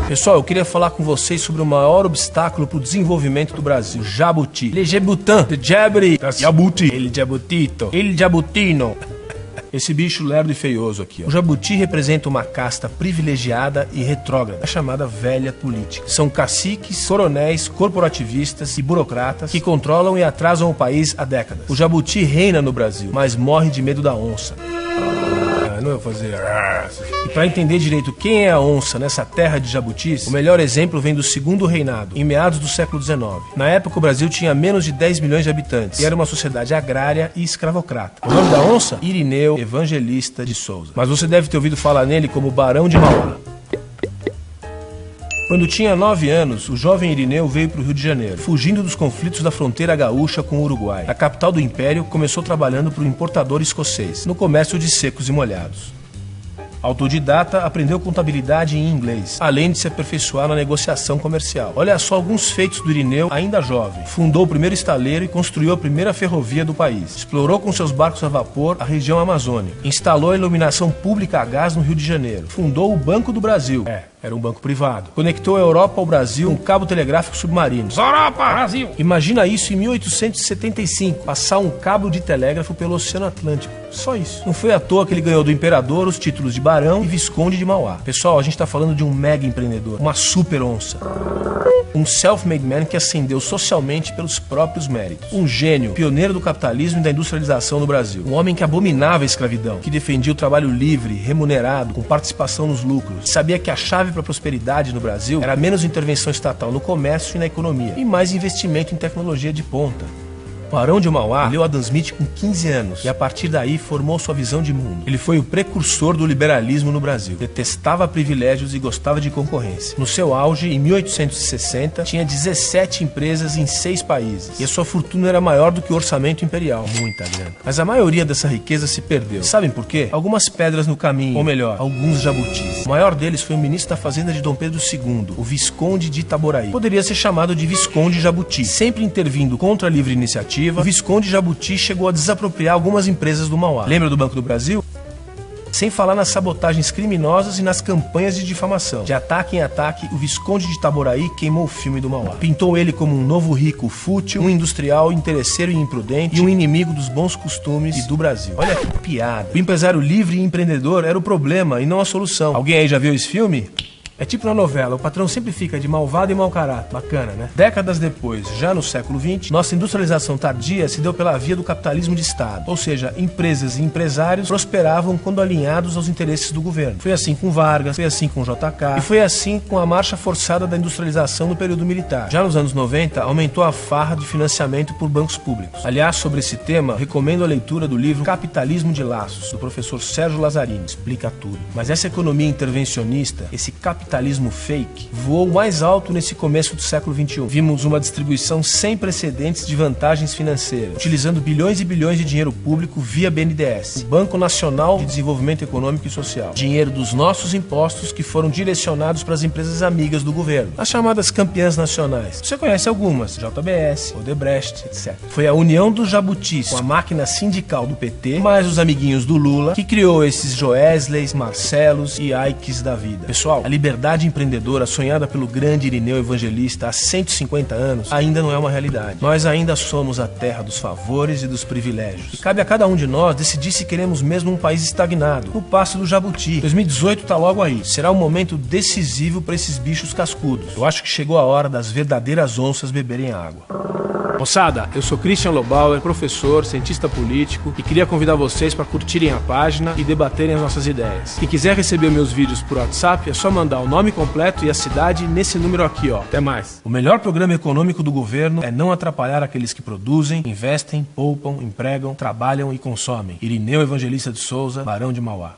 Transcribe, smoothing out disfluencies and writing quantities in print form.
Pessoal, eu queria falar com vocês sobre o maior obstáculo para o desenvolvimento do Brasil, o jabuti. Le jabutin, de jabri, jabuti, ele jabutito, ele jabutino. Esse bicho lerdo e feioso aqui, ó. O jabuti representa uma casta privilegiada e retrógrada, a chamada velha política. São caciques, coronéis, corporativistas e burocratas que controlam e atrasam o país há décadas. O jabuti reina no Brasil, mas morre de medo da onça. Não vou fazer. E para entender direito quem é a onça nessa terra de jabutis, o melhor exemplo vem do segundo reinado, em meados do século XIX. Na época, o Brasil tinha menos de 10 milhões de habitantes e era uma sociedade agrária e escravocrata. O nome da onça? Irineu Evangelista de Souza. Mas você deve ter ouvido falar nele como Barão de Mauá. Quando tinha 9 anos, o jovem Irineu veio para o Rio de Janeiro, fugindo dos conflitos da fronteira gaúcha com o Uruguai. Na capital do Império, começou trabalhando para o importador escocês, no comércio de secos e molhados. Autodidata, aprendeu contabilidade em inglês, além de se aperfeiçoar na negociação comercial. Olha só alguns feitos do Irineu ainda jovem. Fundou o primeiro estaleiro e construiu a primeira ferrovia do país. Explorou com seus barcos a vapor a região amazônica. Instalou a iluminação pública a gás no Rio de Janeiro. Fundou o Banco do Brasil. Era um banco privado. Conectou a Europa ao Brasil com um cabo telegráfico submarino. Europa! Brasil! Imagina isso em 1875, passar um cabo de telégrafo pelo Oceano Atlântico. Só isso. Não foi à toa que ele ganhou do imperador os títulos de Barão e Visconde de Mauá. Pessoal, a gente tá falando de um mega empreendedor, uma super onça. Um self-made man que ascendeu socialmente pelos próprios méritos. Um gênio, pioneiro do capitalismo e da industrialização no Brasil. Um homem que abominava a escravidão, que defendia o trabalho livre, remunerado, com participação nos lucros. Sabia que a chave para a prosperidade no Brasil era menos intervenção estatal no comércio e na economia, e mais investimento em tecnologia de ponta. Barão de Mauá leu Adam Smith com 15 anos e a partir daí formou sua visão de mundo. Ele foi o precursor do liberalismo no Brasil. Detestava privilégios e gostava de concorrência. No seu auge, em 1860, tinha 17 empresas em 6 países. E a sua fortuna era maior do que o orçamento imperial. Muita grana. Mas a maioria dessa riqueza se perdeu. Sabem por quê? Algumas pedras no caminho, ou melhor, alguns jabutis. O maior deles foi o ministro da Fazenda de Dom Pedro II, o Visconde de Itaboraí. Poderia ser chamado de Visconde Jabuti. Sempre intervindo contra a livre iniciativa, o Visconde Jabuti chegou a desapropriar algumas empresas do Mauá. Lembra do Banco do Brasil? Sem falar nas sabotagens criminosas e nas campanhas de difamação. De ataque em ataque, o Visconde de Itaboraí queimou o filme do Mauá. Pintou ele como um novo rico fútil, um industrial interesseiro e imprudente e um inimigo dos bons costumes e do Brasil. Olha que piada. O empresário livre e empreendedor era o problema e não a solução. Alguém aí já viu esse filme? É tipo na novela, o patrão sempre fica de malvado e mau caráter. Bacana, né? Décadas depois, já no século XX, nossa industrialização tardia se deu pela via do capitalismo de Estado. Ou seja, empresas e empresários prosperavam quando alinhados aos interesses do governo. Foi assim com Vargas, foi assim com JK e foi assim com a marcha forçada da industrialização no período militar. Já nos anos 90, aumentou a farra de financiamento por bancos públicos. Aliás, sobre esse tema, recomendo a leitura do livro Capitalismo de Laços, do professor Sérgio Lazzarini. Explica tudo. Mas essa economia intervencionista, esse capitalismo fake, voou mais alto nesse começo do século XXI. Vimos uma distribuição sem precedentes de vantagens financeiras, utilizando bilhões e bilhões de dinheiro público via BNDES, o Banco Nacional de Desenvolvimento Econômico e Social. Dinheiro dos nossos impostos que foram direcionados para as empresas amigas do governo, as chamadas campeãs nacionais. Você conhece algumas, JBS, Odebrecht, etc. Foi a união dos jabutis com a máquina sindical do PT, mais os amiguinhos do Lula, que criou esses Joesleys, Marcelos e Aikes da vida. Pessoal, a liberdade empreendedora sonhada pelo grande Irineu Evangelista há 150 anos ainda não é uma realidade. Nós ainda somos a terra dos favores e dos privilégios. E cabe a cada um de nós decidir se queremos mesmo um país estagnado, no passo do jabuti. 2018 tá logo aí. Será um momento decisivo para esses bichos cascudos. Eu acho que chegou a hora das verdadeiras onças beberem água. Moçada, eu sou Christian Lobauer, professor, cientista político e queria convidar vocês para curtirem a página e debaterem as nossas ideias. Quem quiser receber meus vídeos por WhatsApp é só mandar o nome completo e a cidade nesse número aqui, ó. Até mais. O melhor programa econômico do governo é não atrapalhar aqueles que produzem, investem, poupam, empregam, trabalham e consomem. Irineu Evangelista de Souza, Barão de Mauá.